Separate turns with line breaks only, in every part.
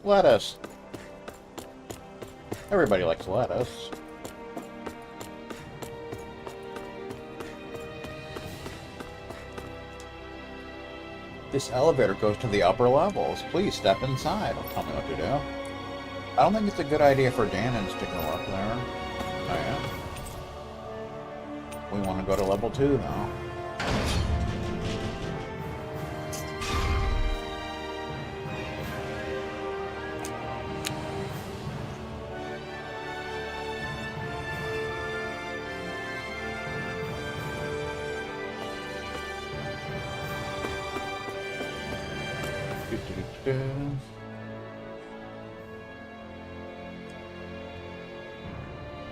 Lettuce. Everybody likes lettuce. This elevator goes to the upper levels. Please step inside. Don't tell me what to do. I don't think it's a good idea for Danons to go up there. Oh yeah? We want to go to level 2 though.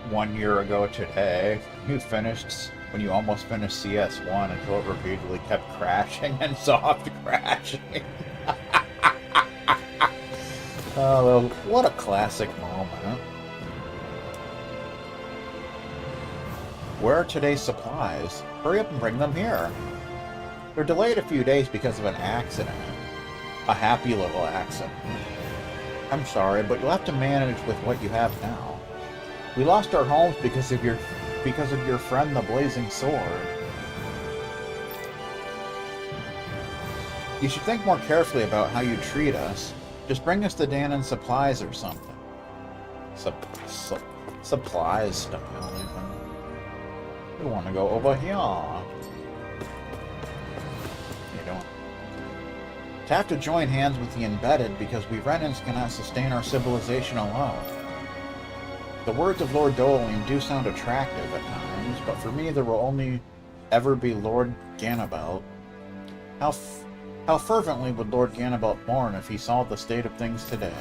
One year ago today, when you almost finished CS1 until it repeatedly kept crashing and soft crashing. Oh, what a classic moment. Where are today's supplies? Hurry up and bring them here. They're delayed a few days because of an accident. A happy little accident. I'm sorry, but you'll have to manage with what you have now. We lost our homes because of your friend the Blazing Sword. You should think more carefully about how you treat us. Just bring us the Danon supplies or something. Supplies style even. We want to go over here. You don't. To have to join hands with the embedded because we Renans cannot sustain our civilization alone. The words of Lord Doling do sound attractive at times, but for me there will only ever be Lord Ganabelt. How fervently would Lord Ganabelt mourn if he saw the state of things today?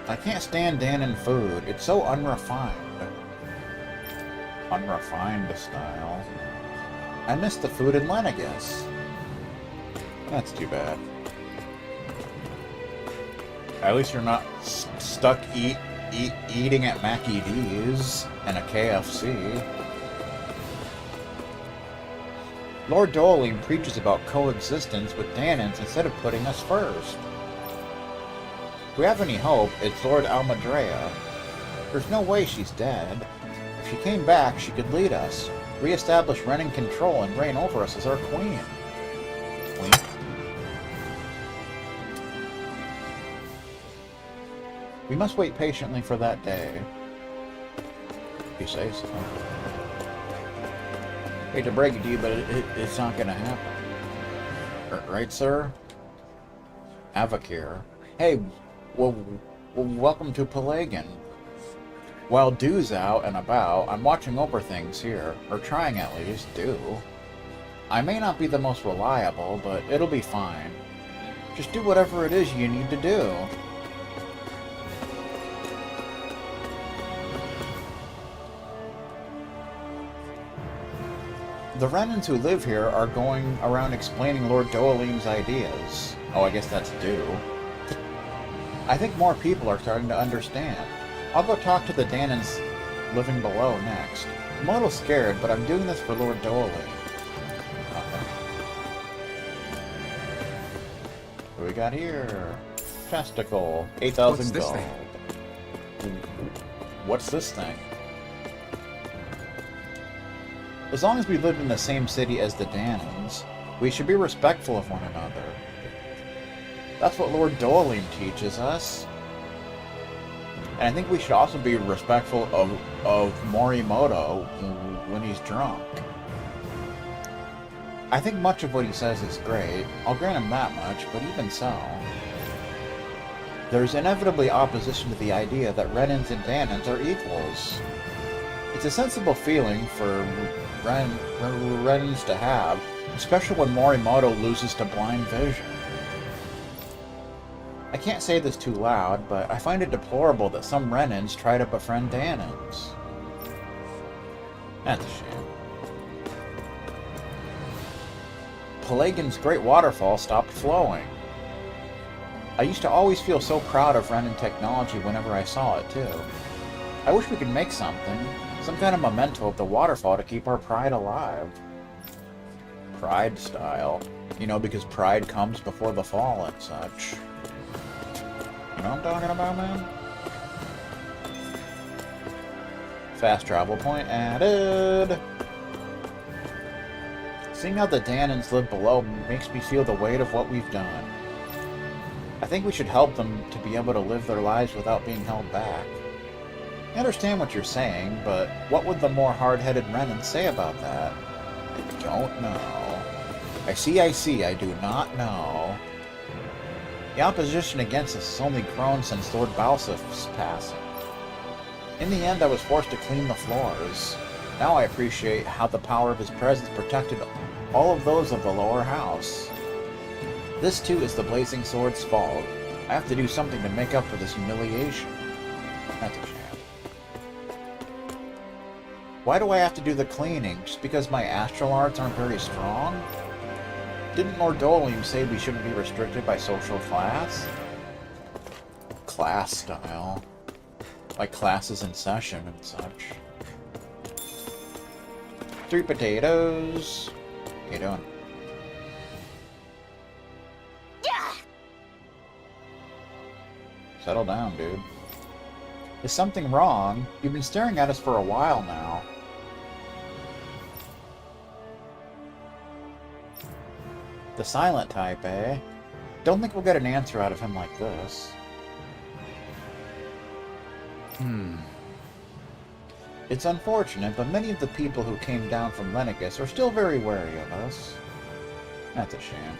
I can't stand Danon food. It's so unrefined. Unrefined style. I miss the food in Lenegus. That's too bad. At least you're not stuck eating at Mackie D's and a KFC. Lord Doling preaches about coexistence with Danons instead of putting us first. If we have any hope, it's Lord Almadrea. There's no way she's dead. If she came back, she could lead us, re-establish Renan control, and reign over us as our queen. We must wait patiently for that day. If you say so. Hate to break it to you, but it's not going to happen. Right, sir? Avakir. Hey, well, welcome to Pelagian. While Dew's out and about, I'm watching over things here, or trying at least, Dew. I may not be the most reliable, but it'll be fine. Just do whatever it is you need to do. The Renans who live here are going around explaining Lord Doling's ideas. Oh, I guess that's Dew. I think more people are starting to understand. I'll go talk to the Danons living below next. I'm a little scared, but I'm doing this for Lord Doling. What do we got here? Chesticle. 8,000 gold. What's this thing? As long as we live in the same city as the Danons, we should be respectful of one another. That's what Lord Doling teaches us. And I think we should also be respectful of Morimoto when he's drunk. I think much of what he says is great. I'll grant him that much, but even so. There's inevitably opposition to the idea that Renans and Danons are equals. It's a sensible feeling for Renans to have, especially when Morimoto loses to blind vision. I can't say this too loud, but I find it deplorable that some Renans try to befriend Danons. That's a shame. Pelagian's great waterfall stopped flowing. I used to always feel so proud of Renan technology whenever I saw it, too. I wish we could make something, Some kind of memento of the waterfall to keep our pride alive. Pride style. You know, because pride comes before the fall and such. You know what I'm talking about, man? Fast travel point added. Seeing how the Danans live below makes me feel the weight of what we've done. I think we should help them to be able to live their lives without being held back. I understand what you're saying, but what would the more hard-headed Renan say about that? I don't know. I see, I do not know. The opposition against us has only grown since Lord Balsif's passing. In the end, I was forced to clean the floors. Now I appreciate how the power of his presence protected all of those of the lower house. This too is the Blazing Sword's fault. I have to do something to make up for this humiliation. That's a shame. Why do I have to do the cleaning? Just because my astral arts aren't very strong? Didn't Lord Dolium say we shouldn't be restricted by social class? Class style. Like classes in session and such. 3 potatoes. How you doing? Settle down, dude. Is something wrong? You've been staring at us for a while now. The silent type, eh? Don't think we'll get an answer out of him like this. It's unfortunate, but many of the people who came down from Lenegus are still very wary of us. That's a shame.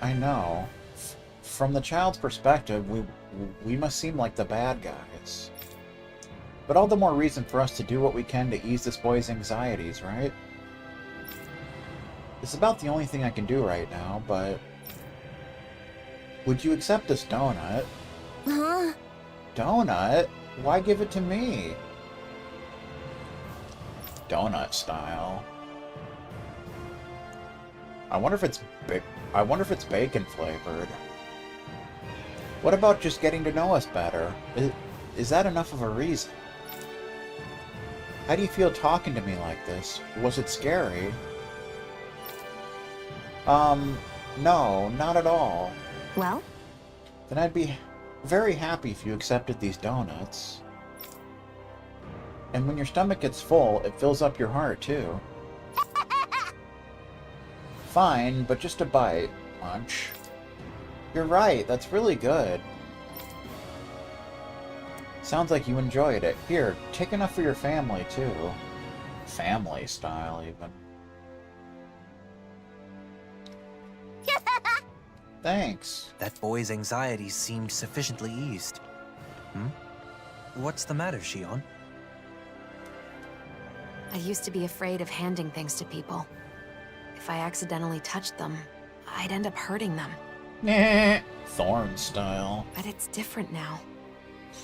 I know. From the child's perspective, we must seem like the bad guys. But all the more reason for us to do what we can to ease this boy's anxieties, right? It's about the only thing I can do right now, but... Would you accept this donut?
Huh?
Donut? Why give it to me? Donut style. I wonder if it's bacon flavored. What about just getting to know us better? Is that enough of a reason? How do you feel talking to me like this? Was it scary? No, not at all.
Well?
Then I'd be very happy if you accepted these donuts. And when your stomach gets full, it fills up your heart, too. Fine, but just a bite. Munch. You're right, that's really good. Sounds like you enjoyed it. Here, take enough for your family, too. Family style, even. Thanks.
That boy's anxieties seemed sufficiently eased. What's the matter, Shion?
I used to be afraid of handing things to people. If I accidentally touched them, I'd end up hurting them.
Thorn style.
But it's different now.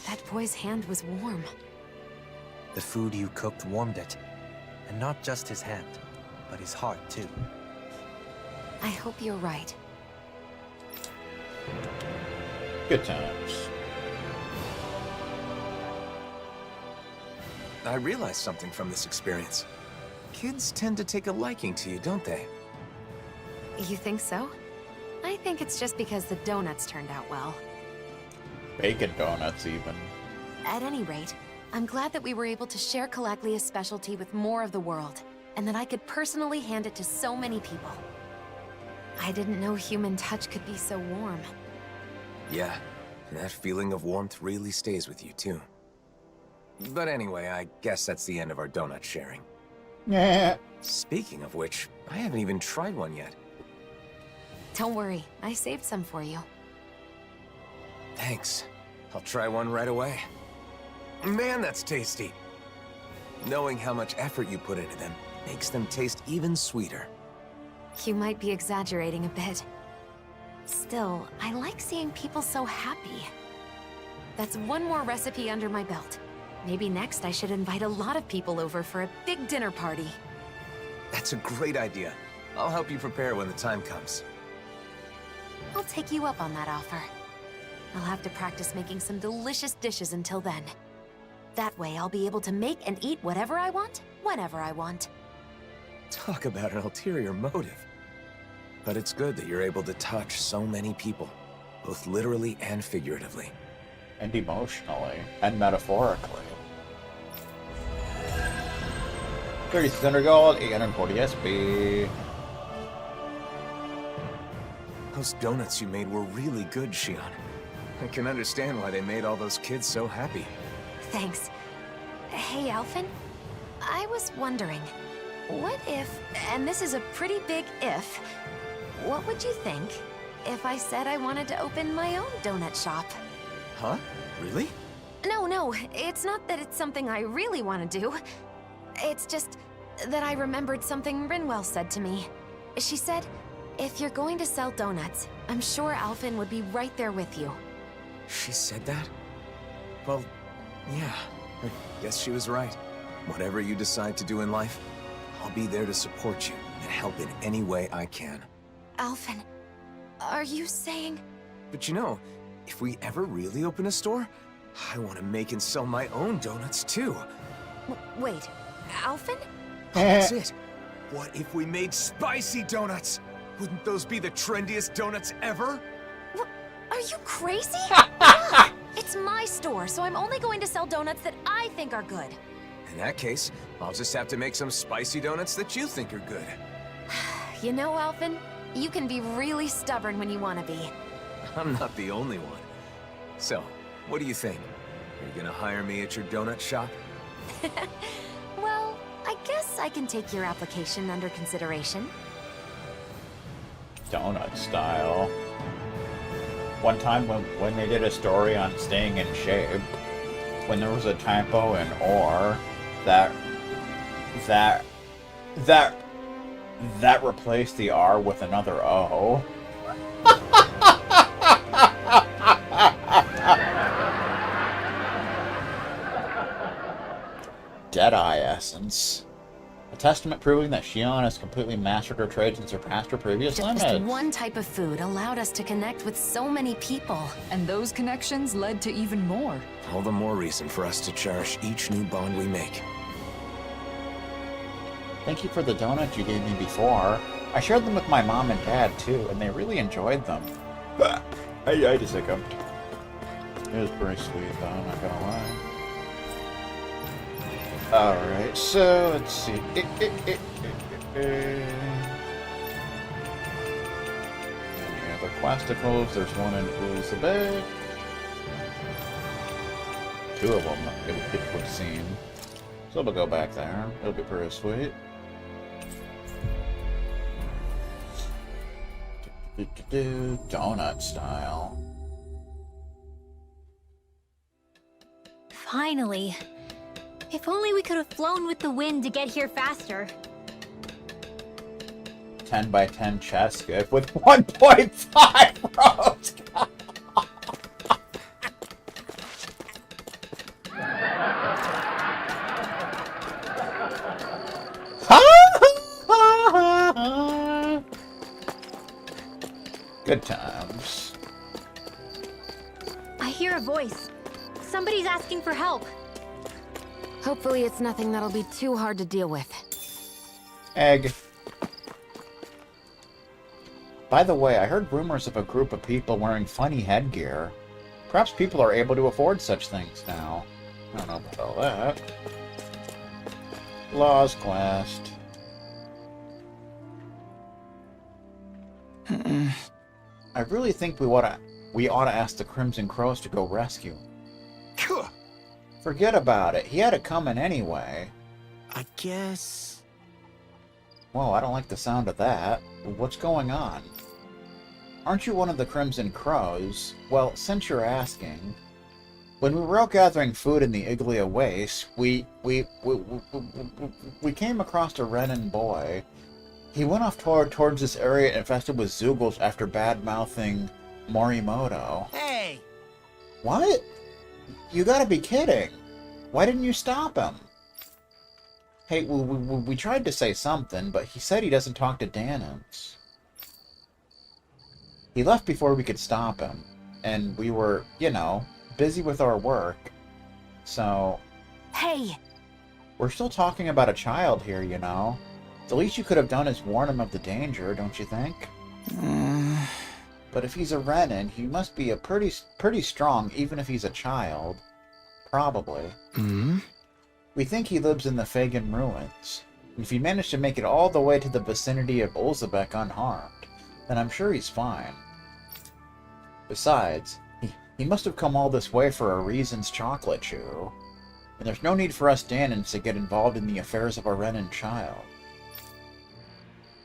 That boy's hand was warm.
The food you cooked warmed it. And not just his hand, but his heart, too.
I hope you're right.
Good times.
I realized something from this experience. Kids tend to take a liking to you, don't they?
You think so? I think it's just because the donuts turned out well.
Bacon donuts, even.
At any rate, I'm glad that we were able to share Calaglia's specialty with more of the world, and that I could personally hand it to so many people. I didn't know human touch could be so warm.
Yeah, that feeling of warmth really stays with you, too. But anyway, I guess that's the end of our donut sharing.
Yeah.
Speaking of which, I haven't even tried one yet.
Don't worry, I saved some for you.
Thanks. I'll try one right away. Man, that's tasty! Knowing how much effort you put into them makes them taste even sweeter.
You might be exaggerating a bit. Still, I like seeing people so happy. That's one more recipe under my belt. Maybe next I should invite a lot of people over for a big dinner party.
That's a great idea. I'll help you prepare when the time comes.
I'll take you up on that offer. I'll have to practice making some delicious dishes until then. That way I'll be able to make and eat whatever I want, whenever I want.
Talk about an ulterior motive. But it's good that you're able to touch so many people, both literally and figuratively.
And emotionally. And metaphorically. 3600 gold, 840 SP.
Those donuts you made were really good, Shion. I can understand why they made all those kids so happy.
Thanks. Hey, Alphen. I was wondering, what if, and this is a pretty big if, what would you think if I said I wanted to open my own donut shop?
Huh? Really?
No, it's not that it's something I really want to do. It's just that I remembered something Rinwell said to me. She said, if you're going to sell donuts, I'm sure Alphen would be right there with you.
She said that? Well, yeah. I guess she was right. Whatever you decide to do in life, I'll be there to support you and help in any way I can.
Alphen, are you saying...
But you know, if we ever really open a store, I want to make and sell my own donuts too.
Wait, Alphen?
That's it. What if we made spicy donuts? Wouldn't those be the trendiest donuts ever?
Are you crazy? Yeah, it's my store, so I'm only going to sell donuts that I think are good.
In that case, I'll just have to make some spicy donuts that you think are good.
You know, Alphen, you can be really stubborn when you want to be.
I'm not the only one. So, what do you think? Are you gonna hire me at your donut shop?
Well, I guess I can take your application under consideration.
Donut style. One time when they did a story on staying in shape, when there was a typo in or, that replaced the R with another O. Deadeye essence. A testament proving that Shion has completely mastered her trades and surpassed her previous limits.
Just one type of food allowed us to connect with so many people.
And those connections led to even more.
All the more reason for us to cherish each new bond we make.
Thank you for the donuts you gave me before. I shared them with my mom and dad too, and they really enjoyed them. I just hiccup. It was pretty sweet though, I'm not gonna lie. Alright, so let's see. Any other questicles? There's one in Elizabeth. Two of them, it would seem. So we'll go back there. It'll be pretty sweet. Donut style.
Finally. If only we could have flown with the wind to get here faster.
10 by 10 chess gift with 1.5 rows. Good times.
I hear a voice. Somebody's asking for help.
Hopefully it's nothing that'll be too hard to deal with.
Egg. By the way, I heard rumors of a group of people wearing funny headgear. Perhaps people are able to afford such things now. I don't know about all that. Lost quest. I really think we ought to ask the Crimson Crows to go rescue him. Forget about it. He had it coming anyway.
I guess...
Whoa, I don't like the sound of that. What's going on? Aren't you one of the Crimson Crows? Well, since you're asking... When we were out gathering food in the Iglia Waste, we came across a Renin boy. He went off towards this area infested with Zoogles after bad-mouthing Morimoto.
Hey!
What? You gotta be kidding. Why didn't you stop him? Hey, we tried to say something, but he said he doesn't talk to Danans. He left before we could stop him, and we were, you know, busy with our work. So,
Hey!
We're still talking about a child here, you know. The least you could have done is warn him of the danger, don't you think? But if he's a Renin, he must be a pretty strong, even if he's a child. Probably. We think he lives in the Fagin ruins. And if he managed to make it all the way to the vicinity of Olzebek unharmed, then I'm sure he's fine. Besides, he must have come all this way for a reason's chocolate chew. And there's no need for us Danins to get involved in the affairs of a Renin child.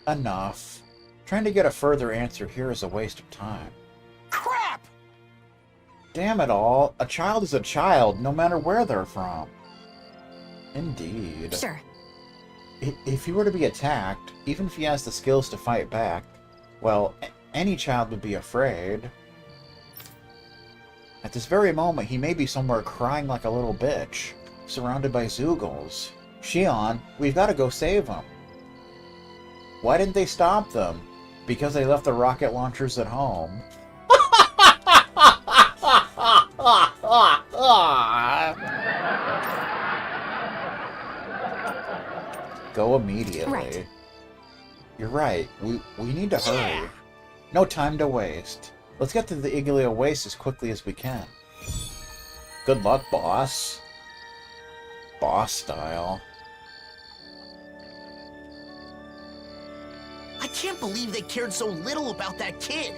Enough. Trying to get a further answer here is a waste of time.
Crap!
Damn it all, a child is a child, no matter where they're from. Indeed.
Sure.
If he were to be attacked, even if he has the skills to fight back, well, any child would be afraid. At this very moment, he may be somewhere crying like a little bitch, surrounded by Zeugles. Shion, we've got to go save him. Why didn't they stop them? Because they left the rocket launchers at home. Go immediately.
Right.
You're right. We need to hurry. No time to waste. Let's get to the Iglia Waste as quickly as we can. Good luck, boss. Boss style.
I can't believe they cared so little about that kid.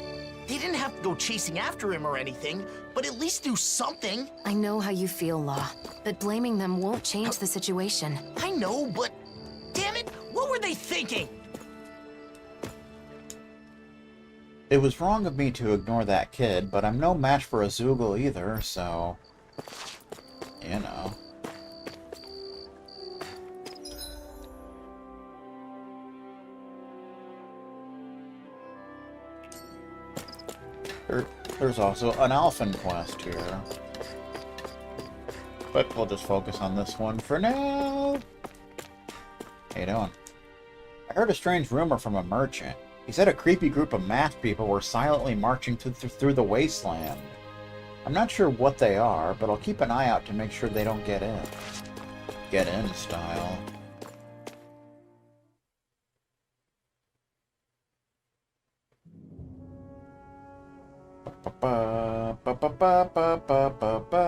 They didn't have to go chasing after him or anything, but at least do something.
I know how you feel, Law, but blaming them won't change the situation.
I know, but damn it, what were they thinking?
It was wrong of me to ignore that kid, but I'm no match for a Zeugle either, so... You know. There's also an Alphen quest here. But we'll just focus on this one for now. How you doing? I heard a strange rumor from a merchant. He said a creepy group of masked people were silently marching through the wasteland. I'm not sure what they are, but I'll keep an eye out to make sure they don't get in. Get in style. Ba ba ba ba ba ba ba ba.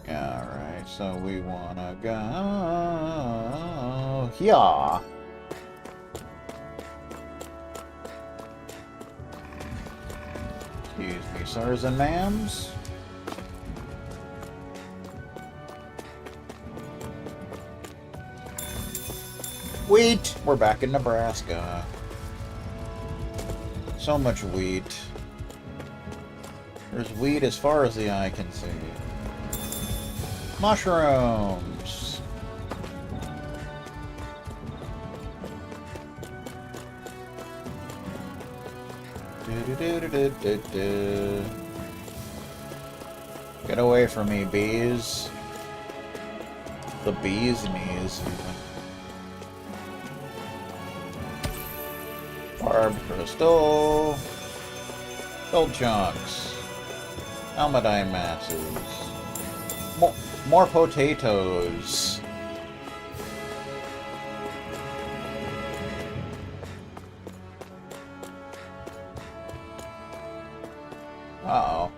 Alright, so we wanna go here. Excuse me, sirs and ma'ams. Wheat! We're back in Nebraska. So much wheat. There's wheat as far as the eye can see. Mushrooms! Do-do-do-do-do-do. Get away from me, bees. The bee's knees, even. Barb crystal. Gold chunks. Almadine masses. More potatoes. Uh-oh.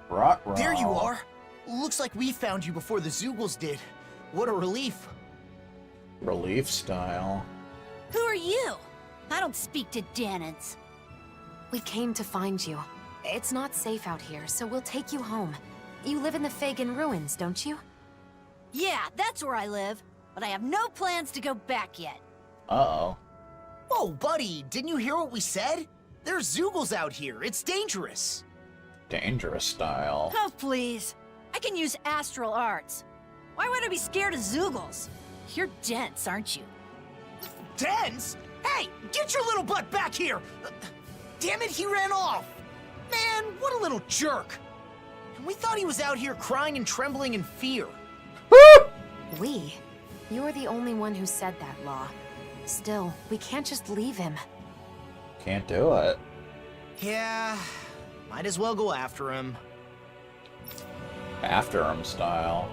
Rot-roll.
There you are. Looks like we found you before the Zeugles did. What a relief.
Relief style.
Who are you? I don't speak to Danins.
We came to find you. It's not safe out here, so we'll take you home. You live in the Fagin ruins, don't you?
Yeah, that's where I live, but I have no plans to go back yet.
Uh-oh.
Whoa, buddy, didn't you hear what we said? There's Zeugles out here. It's dangerous.
Dangerous style.
Oh, please. I can use astral arts. Why would I be scared of Zeugles? You're dense, aren't you?
Dense? Hey, get your little butt back here! Damn it, he ran off! Man, what a little jerk! And we thought he was out here crying and trembling in fear.
We? You're the only one who said that, Law. Still, we can't just leave him.
Can't do it.
Yeah, might as well go after him.
After him style.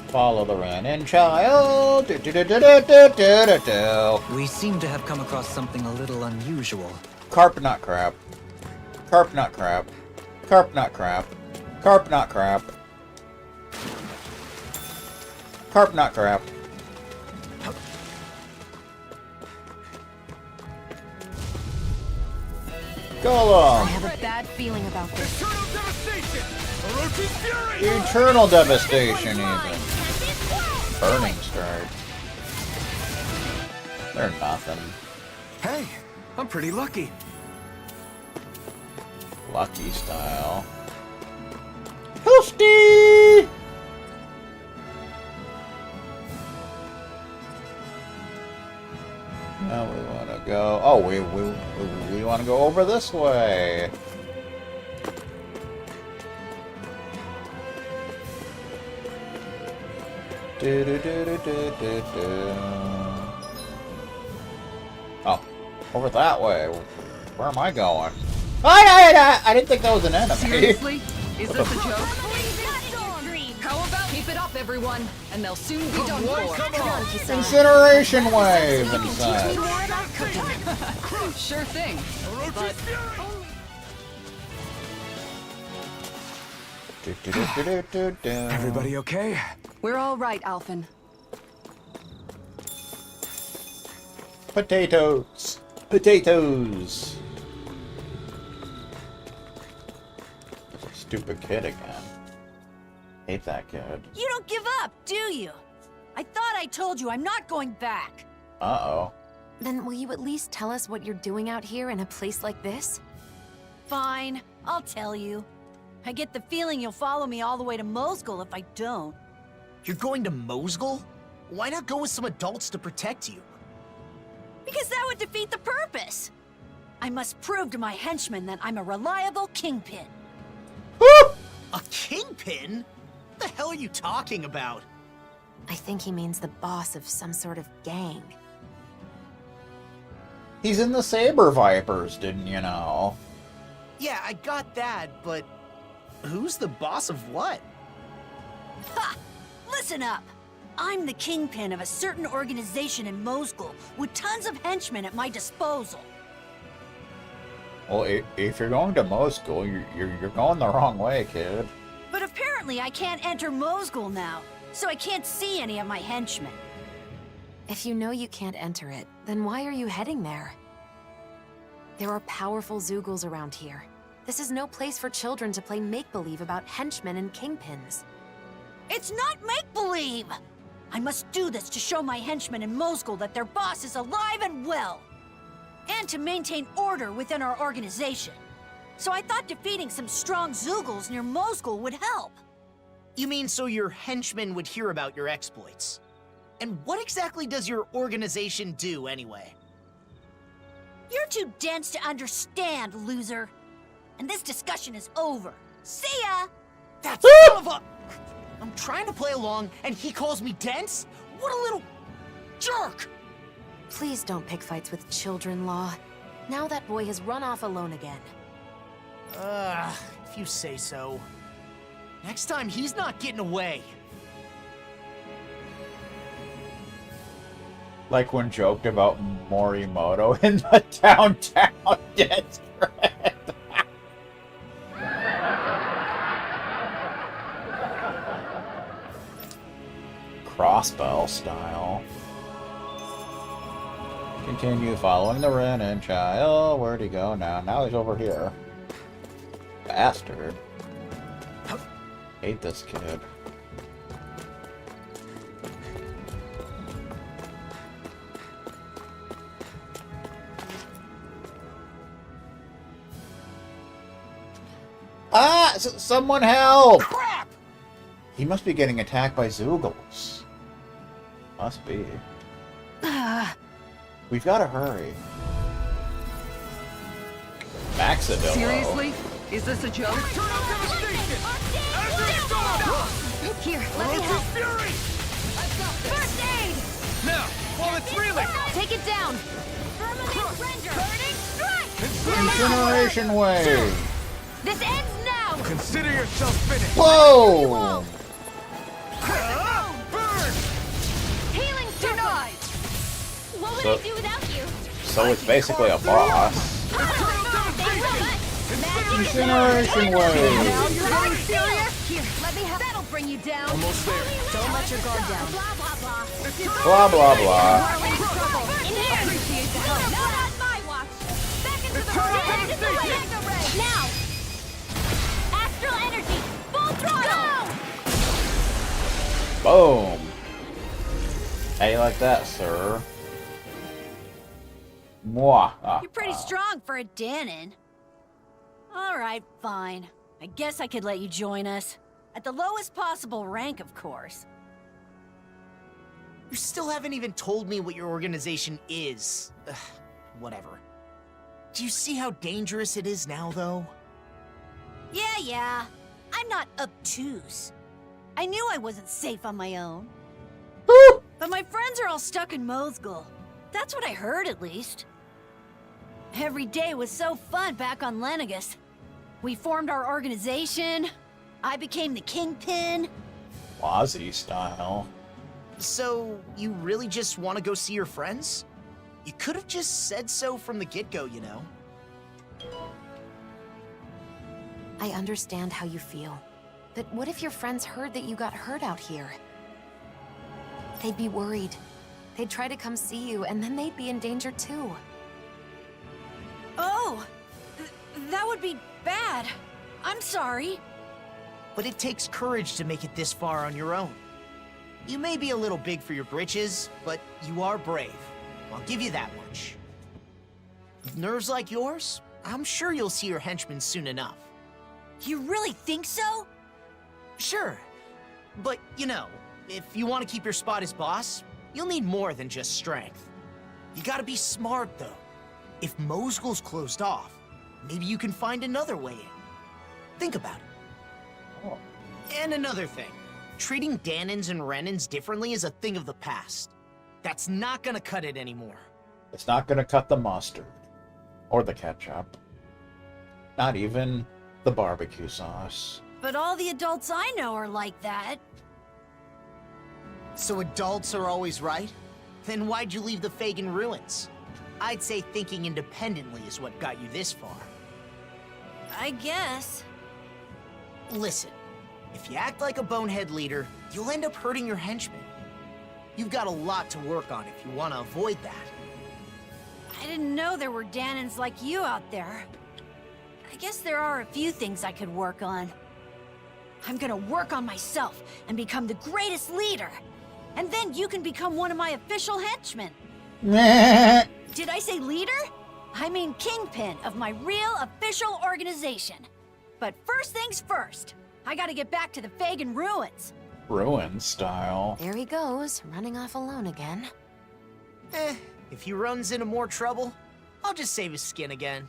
Follow the Renin child. Do, do, do, do, do, do, do, do.
We seem to have come across something a little unusual.
Carp nut crap. Carp nut crap. Carp nut crap. Carp nut crap. Carp nut crap.
I
Golem!
have a bad feeling about this.
Eternal devastation, even. Burning strike. They're nothing.
Hey, I'm pretty lucky.
Lucky style. Toasty! Now we want to go. Oh, we want to go over this way. Do, do, do, do, do, do, do. Oh, over that way. Where am I going? I didn't think that was an enemy.
Seriously? Is
What
this
the
a joke? How about keep it up, everyone, and they'll soon be done for.
Incineration wave and such.
Sure thing. But
Do, do, do, do, do, do, do.
Everybody okay?
we're all right, Alphen.
Potatoes. Potatoes. Stupid kid again. Hate that kid.
You don't give up, do you? I thought I told you I'm not going back.
Uh-oh.
Then will you at least tell us what you're doing out here in a place like this?
Fine, I'll tell you. I get the feeling you'll follow me all the way to Mosgul if I don't.
You're going to Mosgul? Why not go with some adults to protect you?
Because that would defeat the purpose. I must prove to my henchmen that I'm a reliable kingpin.
A kingpin? What the hell are you talking about?
I think he means the boss of some sort of gang.
He's in the Saber Vipers, didn't you know?
Yeah, I got that, but who's the boss of what?
Ha! Listen up! I'm the kingpin of a certain organization in Mosgul with tons of henchmen at my disposal.
Well, if you're going to Mosgul, you're going the wrong way, kid.
But apparently I can't enter Mosgul now, so I can't see any of my henchmen.
If you know you can't enter it, then why are you heading there? There are powerful Zoogl's around here. This is no place for children to play make-believe about henchmen and kingpins.
It's not make-believe! I must do this to show my henchmen in Mosgul that their boss is alive and well. And to maintain order within our organization. So I thought defeating some strong Zoogles near Mosgul would help.
You mean so your henchmen would hear about your exploits? And what exactly does your organization do, anyway?
You're too dense to understand, loser. And this discussion is over. See ya!
That's son of a... I'm trying to play along, and he calls me dense? What a little... jerk!
Please don't pick fights with children, Law. Now that boy has run off alone again.
If you say so. Next time, he's not getting away.
Like when joked about Morimoto in the downtown district. Crossbow style. Continue following the Renin child. Where'd he go now? Now he's over here. Bastard. Hate this kid. Ah! Someone help!
Crap!
He must be getting attacked by Zoogles. Must be. We've got to hurry. Maxidillo.
Seriously? Is this a joke?
Here, let me help.
First aid!
Now, while it's reeling!
Take it down.
Burning strike!
Incineration wave.
This ends now!
Consider yourself finished.
Whoa!
Burn!
Healing denied.
What would
So-
I do without you?
So it's basically a boss. Incineration wave.
Now you're getting serious? Here, let me have. That'll bring you down.
Almost there.
Don't let your guard down.
Blah, blah, blah.
Blah blah blah.
Darling trouble.
In here.
Appreciate the help.
Not on my watch.
Back into the
Turn
room.
up the station.
Now. Astral energy. Full throttle.
Boom. How you like that, sir? Mwah.
You're pretty strong for a Danon. All right, fine. I guess I could let you join us. At the lowest possible rank, of course.
You still haven't even told me what your organization is. Ugh, whatever. Do you see how dangerous it is now, though?
Yeah. I'm not obtuse. I knew I wasn't safe on my own. But my friends are all stuck in Mosgul. That's what I heard, at least. Every day was so fun back on Lenegus. We formed our organization. I became the kingpin.
Wazzy style.
So, you really just want to go see your friends? You could have just said so from the get-go, you know?
I understand how you feel. But what if your friends heard that you got hurt out here? They'd be worried. They'd try to come see you, and then they'd be in danger too.
Oh, that would be bad. I'm sorry.
But it takes courage to make it this far on your own. You may be a little big for your britches, but you are brave. I'll give you that much. With nerves like yours, I'm sure you'll see your henchmen soon enough.
You really think so?
Sure. But, you know, if you want to keep your spot as boss, you'll need more than just strength. You gotta be smart, though. If Mosgul's closed off, maybe you can find another way in. Think about it.
Oh.
And another thing. Treating Danons and Renans differently is a thing of the past. That's not gonna cut it anymore.
It's not gonna cut the mustard. Or the ketchup. Not even the barbecue sauce.
But all the adults I know are like that.
So adults are always right? Then why'd you leave the Fagin ruins? I'd say thinking independently is what got you this far.
I guess.
Listen, if you act like a bonehead leader, you'll end up hurting your henchmen. You've got a lot to work on if you want to avoid that.
I didn't know there were Danons like you out there. I guess there are a few things I could work on. I'm gonna work on myself and become the greatest leader. And then you can become one of my official henchmen. Did I say leader? I mean kingpin of my real official organization. But first things first, I gotta get back to the Fagin ruins.
Ruin style.
There he goes, running off alone again.
If he runs into more trouble, I'll just save his skin again.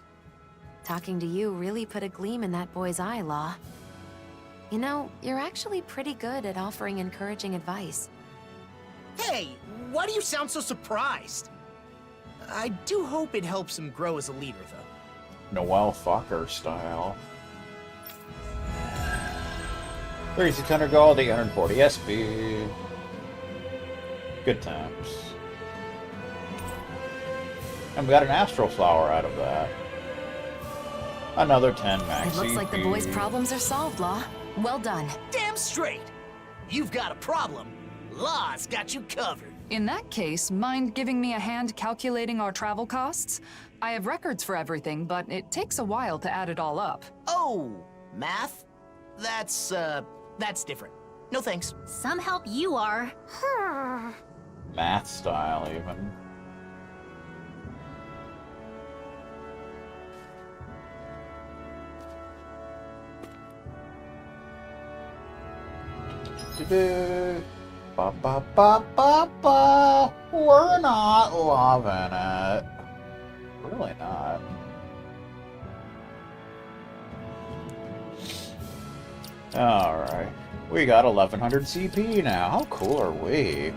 Talking to you really put a gleam in that boy's eye, Law. You know, you're actually pretty good at offering encouraging advice.
Hey, why do you sound so surprised? I do hope it helps him grow as a leader, though.
Noel Fokker style. 3600 gold, 840 SP. Good times. And we got an astral flower out of that. Another 10 max
It looks like the
EP.
boy's problems are solved, Law. Well done.
Damn straight! You've got a problem. Law's got you covered.
In that case, mind giving me a hand calculating our travel costs? I have records for everything, but it takes a while to add it all up.
Oh, math? That's different. No thanks.
Some help you are.
Math style, even. Ba ba ba ba ba. We're not loving it. Really not. Alright. We got 1100 CP now. How cool are we?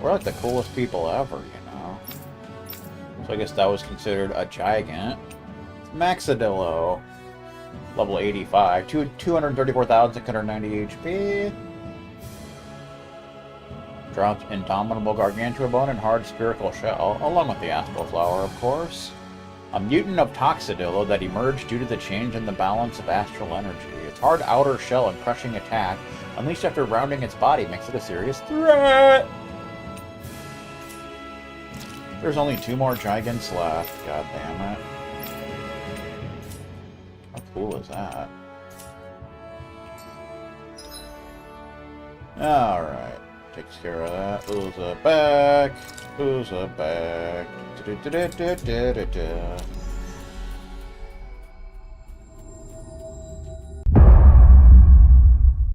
We're like the coolest people ever, you know. So I guess that was considered a gigant. Maxadillo. Level 85. 234,690 HP. Dropped Indomitable Gargantua Bone and Hard Spherical Shell, along with the Astral Flower, of course. A mutant of Toxidillo that emerged due to the change in the balance of astral energy. Its hard outer shell and crushing attack, unleashed after rounding its body, makes it a serious threat. There's only 2 more Gigants left. God damn it. How cool is that? Alright. Takes care of that. Who's back? Who's back?